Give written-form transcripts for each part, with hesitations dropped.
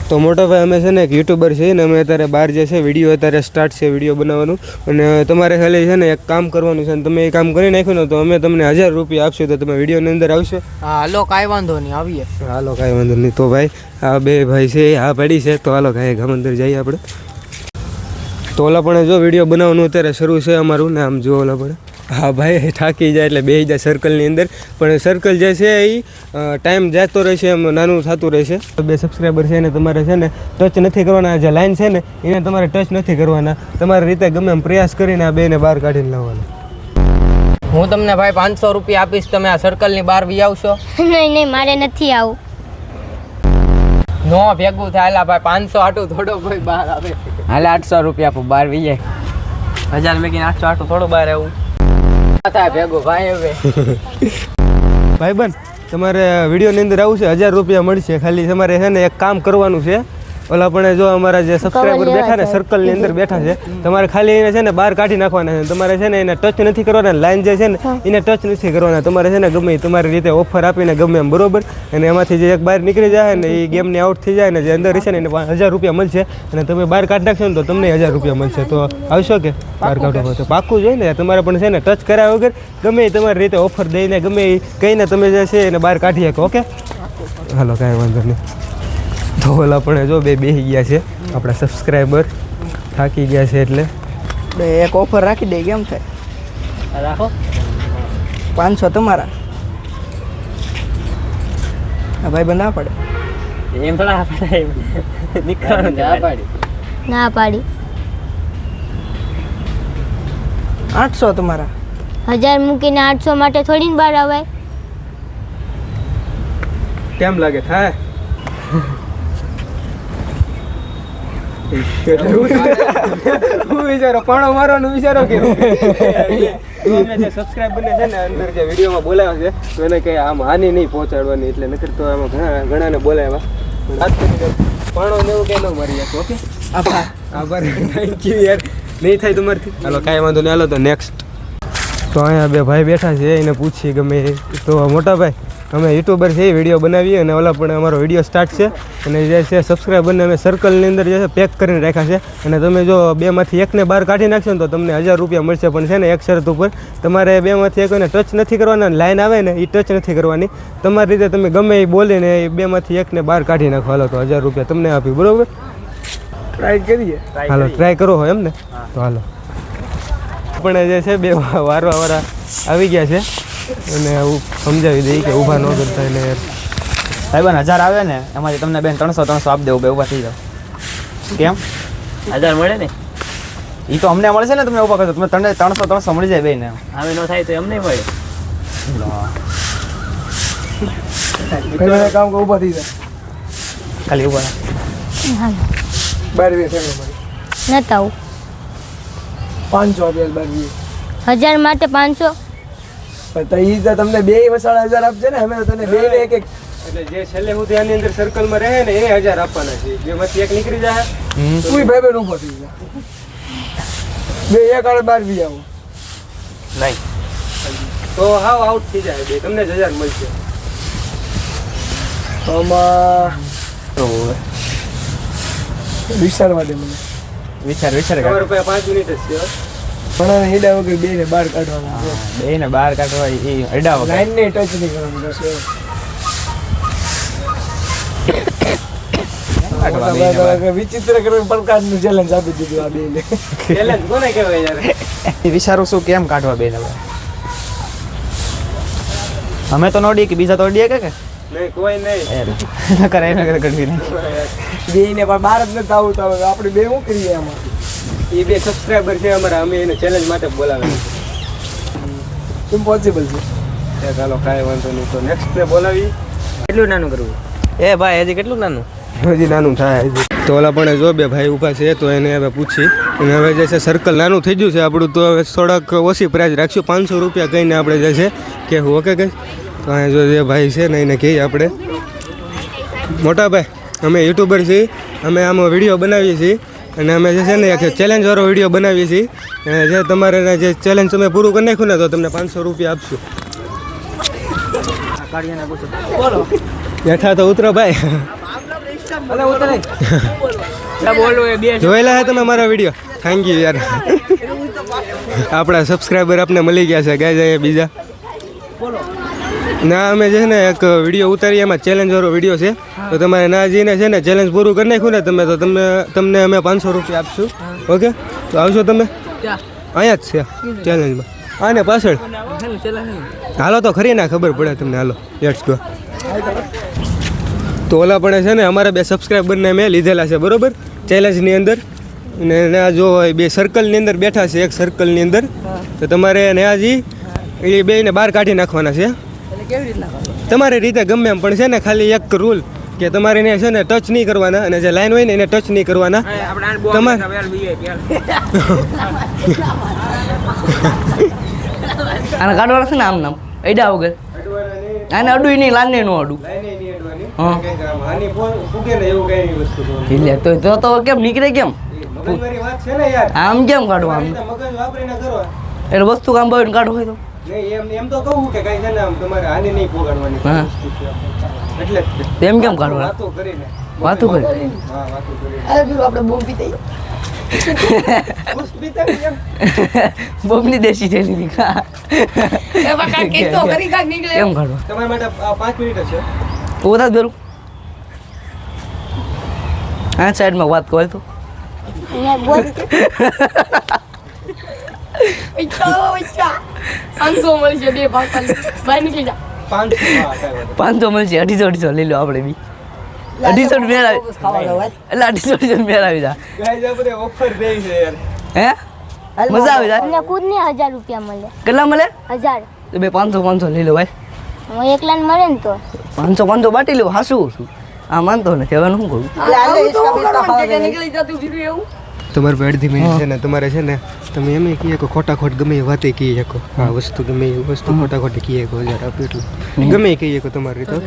તો મોટા ભાઈ અમે છે ને એક યુટ્યુબર છે ને અમે અત્યારે બહાર જે છે વિડીયો અત્યારે સ્ટાર્ટ છે વિડીયો બનાવવાનું અને તમારે ખાલી છે ને એક કામ કરવાનું છે અને તમે એ કામ કરી નાખ્યું ને તો અમે તમને 1000 રૂપિયા આપશું તો તમે વિડીયોની અંદર આવશો. હા હાલો કાંઈ વાંધો નહીં આવીએ. હાલો કાંઈ વાંધો નહીં. તો ભાઈ આ બે ભાઈ છે આ પડી છે તો હાલો કાંઈ ગામ અંદર જઈએ આપણે. તો ઓલા પણ જો વિડીયો બનાવવાનું અત્યારે શરૂ છે અમારું ને આમ જો ઓલા પણ હા ભાઈ થાકી જાય એટલે બેસી જાય સર્કલની અંદર પણ સર્કલ જે છે એ ટાઈમ જતો રહેશે એમ નાનું થતું રહેશે. 2 સબસ્ક્રાઈબર છે ને તમારે છે ને ટચ નથી કરવાના. જે લાઈન છે ને એને તમારે ટચ નથી કરવાના. તમારી રીતે ગમે એમ પ્રયાસ કરીને આ બેને બહાર કાઢીને લાવવાના. હું તમને ભાઈ 500 રૂપિયા આપીશ તમે આ સર્કલની બહાર વી આવશો. નહીં મારે નથી આવું. નો ભેગું થાય ભાઈ 500 આટું થોડો કોઈ બહાર આવે. હાલે 800 રૂપિયા આપો બહાર વી જાય. 1000 મેકીને 800 આટું થોડો બહાર આવું થાય ભેગું ભાઈ. હવે ભાઈ બન તમારે વિડીયોની અંદર આવું છે 1000 રૂપિયા મળશે. ખાલી તમારે છે ને એક કામ કરવાનું છે. ઓલા પણ જો અમારા જે સબસ્ક્રાઈબર બેઠા ને સર્કલની અંદર બેઠા છે તમારે ખાલી એને છે ને બહાર કાઢી નાખવાના છે. તમારે છે ને એને ટચ નથી કરવાના. લાઈન જે છે ને એને ટચ નથી કરવાના. તમારે છે ને ગમે તમારી રીતે ઓફર આપીને ગમે એમ બરોબર અને એમાંથી જે એક બહાર નીકળી જાય ને એ ગેમની આઉટ થઈ જાય ને જે અંદર રહેશે ને એને 1000 રૂપિયા મળશે અને તમે બહાર કાઢી નાખશો ને તો તમને 1000 રૂપિયા મળશે. તો આવશો કે બહાર કાઢો તો પાક્કું જોઈએ ને તમારે પણ છે ને ટચ કર્યા વગર ગમે એ તમારી રીતે ઓફર દઈને ગમે એ કહીને તમે જે છે એને બહાર કાઢી શકો. ઓકે હાલો કાંઈ વાંધો નહીં. તો ઓલા પણ જો બેસી ગયા છે આપણા સબસ્ક્રાઈબર થાકી ગયા છે એટલે એક ઓફર રાખી દે કેમ થાય. રાખો 500 તમારા. હા ભાઈ ના પડે એમ થોડા પડે નીકળવાનું ના પાડી 800 તમારા. 1000 મૂકીને 800 માટે થોડી બહાર આવાય. કેમ લાગે થાય હું વિચારો પાણો મારવાનું વિચારો કે અમે જે સબસ્ક્રાઈબરને છે ને અંદર જે વિડીયોમાં બોલાવ્યા છે તો એને કંઈ આમ હાનિ નહીં પહોંચાડવાની એટલે નકર તો આમાં ઘણાને બોલાવ્યા વાત કરી પાણો ને એવું કંઈ ન મારી શકો. ઓકે આભાર થેન્ક યુ યાર. નહીં થાય તમારથી હાલો કાંઈ વાંધો નહીં. હાલો તો નેક્સ્ટ. તો અહીંયા બે ભાઈ બેઠા છે એને પૂછીએ ગમે તો મોટા ભાઈ અમે યુટ્યુબર છે એ વિડીયો બનાવીએ અને ઓલા પણ અમારો વિડીયો સ્ટાર્ટ છે અને જે છે સબસ્ક્રાઈબરને અમે સર્કલની અંદર જે છે પેક કરીને રાખ્યા છે અને તમે જો બેમાંથી એકને બહાર કાઢી નાખશો ને તો તમને 1000 રૂપિયા મળશે. પણ છે ને એક શરત ઉપર તમારે બેમાંથી એકને ટચ નથી કરવાના. લાઈન આવે ને એ ટચ નથી કરવાની. તમારી રીતે તમે ગમે એ બોલીને એ બેમાંથી એકને બહાર કાઢી નાખો. હાલો તો 1000 રૂપિયા તમને આપી બરોબર. ટ્રાય કરીએ. હાલો ટ્રાય કરો હોય એમ ને તો હાલો. પણ જે છે બે વારવાવાળા આવી ગયા છે અને હું સમજાવી દઈ કે ઊભા ન કરતા એટલે સાહેબ 1000 આવે ને એમાંથી તમને બેન 300 આપી દેવું. બે ઊભા થઈ જાવ. કેમ 1000 મળે ને એ તો અમને મળશે ને તમે ઊભા કરશો તમે 300 મળી જાય બેન. હવે ન થાય તો એમ નહીં મળે. પેલા કામ કો ઊભા થઈ જાય ખાલી ઊભા બાર વે થાય નતા આવું. 500 આપેલ બાર વે 1000 માટે 500 તો ઈ તો તમને બે વસાળા 1000 આપશે ને અમે તને બે ને એક એટલે જે છેલ્લે હું ત્યાંની અંદર સર્કલમાં રહે ને એને 1000 આપવાના છે. જેમાંથી એક નીકળી જાય કોઈ ભાઈ બેન ઊભો થઈ જાય બે એક આડે બાર વી આવો નહીં તો હાવ આઉટ થઈ જાય બે તમને જ 1000 મળશે. આમાં વિચારવા દે મને. વિચાર તમારે પાસે 5 મિનિટ જ છે. પણ હેડા વગર બે ને બહાર કાઢવાના છે. બે ને બહાર કાઢવા એ અડા વગર લાઈન ને ટચ નહીં કરવાનું બસ. વિચિત્ર કરીને પ્રકારનું ચેલેન્જ આપી દીધું આ બેને. ચેલેન્જ કોને કહેવાય યાર? વિચારું શું કેમ કાઢવા બેન. હવે અમે તો નોડીએ કે બીજા તો નોડીએ કે નહીં કોઈ નહીં કરે કરવી નહીં. બે ને પણ બહાર જ નથી આવું તો આપણે બે શું કરીએ આમાં. એ બે સબસ્ક્રાઈબર છે અમારા અમે એને ચેલેન્જ માટે બોલાવેલા. ઇમ્પોસિબલ છે. ચાલો કાંઈ વાંધો નહીં. તો નેક્સ્ટ ને બોલાવી. કેટલું નાનું કરવું એ ભાઈ હજી કેટલું નાનું હજી નાનું થાય હજી. તો ઓલા પણ જો બે ભાઈ ઊભા છે તો એને હવે પૂછી અને હવે જે છે સર્કલ નાનું થઈ ગયું છે આપણું તો હવે થોડાક ઓછી પ્રાઇસ રાખશું. 500 રૂપિયા કહીને આપણે જે છે કહેવું. ઓકે કઈ તો અહીંયા જો જે ભાઈ છે ને એને કહીએ આપણે મોટા ભાઈ અમે યુટ્યુબર છીએ અમે આમાં વિડીયો બનાવીએ છીએ અને અમે જે છે ને એક ચેલેન્જવાળો વિડીયો બનાવીએ છીએ અને જે તમારે જે ચેલેન્જ તમે પૂરું કરી નાખ્યું ને તો તમને 500 રૂપિયા આપશું. બેઠા તો ઉતરો ભાઈ. જોયેલા હે તમે મારા વિડીયો? થેન્ક યુ યાર. આપણા સબસ્ક્રાઈબર આપને મળી ગયા છે ગાય જાય બીજા ના. અમે છે ને એક વિડીયો ઉતારીએ, એમાં ચેલેન્જ વાળો વિડીયો છે. તો તમારે ના જઈને છે ને ચેલેન્જ પૂરું કરી નાખ્યું ને તમે, તો તમને અમે 500 રૂપિયા આપશું. ઓકે, તો આવશો તમે? અહીંયા જ છે ચેલેન્જમાં, આને પાછળ. હાલો તો ખરી ના, ખબર પડે તમને. હાલો લેટ્સ ગો. તો ઓલા પણ છે ને અમારા 2 સબસ્ક્રાઈબરને મેં લીધેલા છે બરોબર ચેલેન્જની અંદર. ને ના જો 2 સર્કલની અંદર બેઠા છે, એક સર્કલની અંદર. તો તમારે નેહાજી એ બેયને બહાર કાઢી નાખવાના છે તમારી રીતે ગમે એમ. પણ છે ને ખાલી એક રૂલ કે તમારે એને છે ને ટચ નહીં કરવાના, અને જે લાઈન હોય ને એને ટચ નહીં કરવાના તમારે. આને કાઢવાના છે ને આમ નામ એડા વગર. આને અડું નહીં, લાલ નહીં નો અડું. તો કેમ નીકળે કેમ આમ કેમ કાઢવા? આમ એટલે વસ્તુ કામ ભાઈ કાઢવું હોય તો એમ તો કહું કે કઈ છે ને તમારે હાનિ નહીં પોગાડવાની. એટલે એમ કેમ કાઢવા? વાતો કરી. આપણે બોમ્બ પીતા બોબની દેશી થયેલી કેમ કાઢવા? તમારા માટે 5 મિનિટ છે. પોતા બેરું આ સાઈડમાં વાત કરો તો અહીંયા બોલ. 500 મળશે 2 ભાગ બહાર નીકળી જા. 500 મળશે. 250 લઈ લો આપણે બી. 250 મેળાવી એટલે 250 મેળાવી જા. ઓફર દે છે યાર. હે મજા આવી જાય. તમને ખુદને 1000 રૂપિયા મળે. કેટલા મળે? 1000. તો બે 500 લઈ લો ભાઈ. હું એકલાને મળે ને તો 500 બાટી લેવું. હાસું છું આ માનતો ને કહેવાનું શું કરું? નીકળી જતું બીજું એવું. તમારે પર અડધી મિનિટ છે ને, તમારે છે ને તમે એમ કહીએ કે ખોટા ખોટ ગમે એ વાતે કહી શકો. આ વસ્તુ ગમે એ વસ્તુ ખોટા ખોટી કહી શકો. 1000 આપો એટલું ગમે એ કહી શકો તમારી રીતે.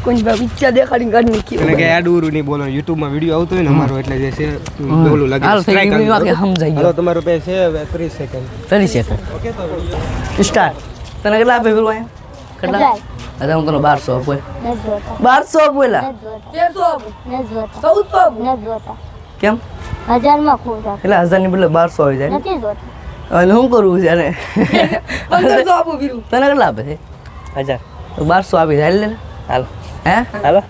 કોઈ ઈચ્છા દેખાડી કાઢ નીકળી. અને કે આડું નહીં બોલો. યુટ્યુબમાં વિડીયો આવતો હોય ને અમારો, એટલે જે છે બોલું લાગે સ્ટ્રાઇક સમજાઈ હાલો તમારો પે છે 30 સેકન્ડ. 30 સેકન્ડ ઓકે તો સ્ટાર્ટ. તને કેટલા આપે પેલું અહીંયા? કેટલા? અરે હું તને 1200 આપું. 1200 આપું એલા. 1400. કેમ? 1000 માં ખોટ આપે. એટલે 1000 ની બદલે 1200 આવી જાય. નથી જોતા. અને શું કરવું છે આને? 1500 આપું બીજું. તને કેટલા આપે છે? 1000. તો 1200 આપી જાય. લે હાલો. હે હાલો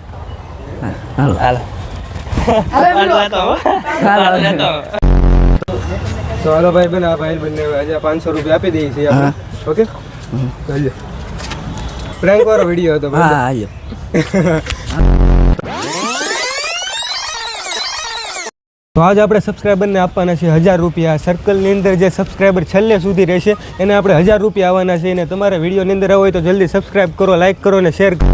હાલો હાલો તો હાલો ભાઈ બને, આ ભાઈ બંને આજે 500 રૂપિયા આપી દઈએ છીએ આપણે. ઓકે ચાલો. પ્રેન્ક વાળો વિડીયો હતો હા આયો. તો આજ આપણે સબસ્ક્રાઈબરને આપવાના છે 1000 રૂપિયા. સર્કલની અંદર જે સબસ્ક્રાઈબર છેલ્લે સુધી રહેશે એને આપણે 1000 રૂપિયા આવવાના છે. અને તમારે વિડીયોની અંદર હોય તો જલ્દી સબસ્ક્રાઈબ કરો, લાઈક કરો અને શેર કરો.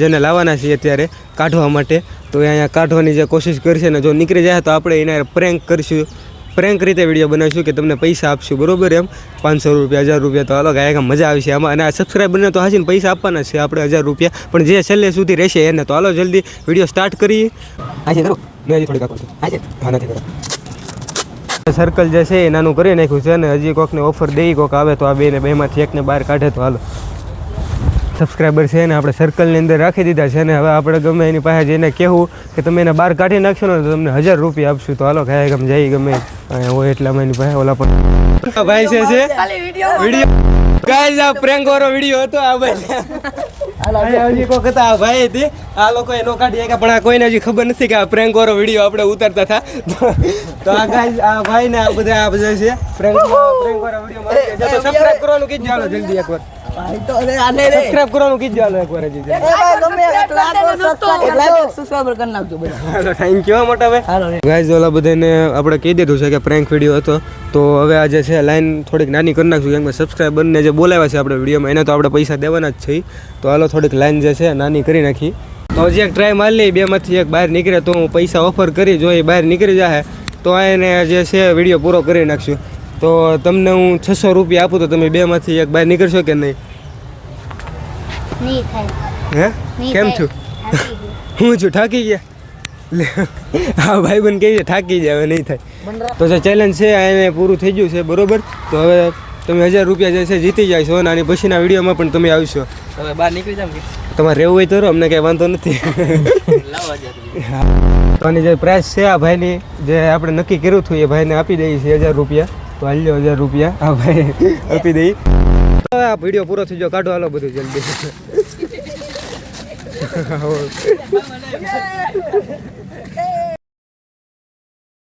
જેને લાવવાના છીએ અત્યારે કાઢવા માટે, તો એ અહીંયા કાઢવાની જે કોશિશ કરશે ને જો નીકળી જાય તો આપણે એને પ્રેન્ક કરીશું. પ્રેન્ક રીતે વિડીયો બનાવીશું કે તમને પૈસા આપશું બરોબર. એમ 500 રૂપિયા 1000 રૂપિયા તો હાલો ગાયકા મજા આવશે આમાં. અને આ સબસ્ક્રાઈબરને તો હાજીને પૈસા આપવાના છે આપણે 1000 રૂપિયા, પણ જે છેલ્લે સુધી રહેશે એને. તો હાલો જલ્દી વિડીયો સ્ટાર્ટ કરીએ. આજે કરું મેં હજી થોડીક આપું. આજે હા નથી કરું. સર્કલ જે છે એ નાનું કરી નાખ્યું છે, અને હજી કોકને ઓફર દઈ કોક આવે તો આ બેમાંથી એકને બહાર કાઢે તો હાલો. સબસ્ક્રાઈબર છે ને આપણે સર્કલની અંદર રાખી દીધા છે, ને હવે આપણે ગમે એની પાસે જઈને કહેવું કે તમે એને બહાર કાઢી નાખશો ને તો તમને 1000 રૂપિયા આપશું. તો હાલો ખાય ગમ જઈ ગમે અહીંયા હોય એટલામાં એની પાસે ઓલા પણ ભાઈ છે વિડીયો ગાઈસ આ પ્રેન્ક વાળો વિડીયો હતો. આ ભાઈ હજી કોક હતા આ ભાઈ હતી, આ લોકો એનો કાઢી ગયા પણ આ કોઈને હજી ખબર નથી કે આ પ્રેન્ક વાળો વિડીયો આપણે ઉતારતા હતા. તો આ ગાઈસ આ ભાઈ ને આ બધા છે પ્રેન્ક વાળો વિડીયો સબસ્ક્રાઇબ કરવાનું કીધું. ચાલો જલ્દી એકવાર સબસ્ક્રાઇબ કરવાનું કીધું. ચાલો એકવાર હજી સબસ્ક્રાઇબર કરી નાખજો બધા. થેન્ક યુ મોટા ભાઈ. ગાઈસ ઓલા બધાને આપણે કહી દીધું છે કે પ્રેન્ક વિડીયો હતો, તો હવે આજે છે લાઈન થોડીક નાની કરી નાખશું. કેમ કે સબસ્ક્રાઈબરને જે બોલાવ્યા છે આપણે વિડીયોમાં એને તો આપણે પૈસા દેવાના જ છે. તો હાલો થોડીક લાઈન જે છે નાની કરી નાખી. તો હજી એક ટ્રાય મારી લઈ, બેમાંથી એક બહાર નીકળે તો હું પૈસા ઓફર કરી, જો એ બહાર નીકળી જાય તો એને જે છે વિડીયો પૂરો કરી નાખશું. તો તમને હું 600 રૂપિયા આપું તો તમે બેમાંથી એક બહાર નીકળશો કે નહીં? નહીં થાય. હે કેમ છું? હું છું થાકી ગયા. હા ભાઈ બન કહે છે થાકી જાય, હવે નહીં થાય. તો જે ચેલેન્જ છે એને પૂરું થઈ ગયું છે બરોબર. તો હવે તમે 1000 રૂપિયા જે છે જીતી જાય છો, અને આની પછીના વિડીયોમાં પણ તમે આવશો. હવે બહાર નીકળી જામ કે તમારે રહેવું હોય તો રહો, અમને કઈ વાંધો નથી. લાવો જ તો આની જે પ્રાઇસ છે આ ભાઈની, જે આપણે નક્કી કર્યું હતું એ ભાઈને આપી દઈએ છીએ 1000 રૂપિયા. તો હાલ લો 1000 રૂપિયા આ ભાઈ આપી દઈ. હવે આ વિડીયો પૂરો થઈ ગયો, કાઢો હાલો બધું જલ્દી.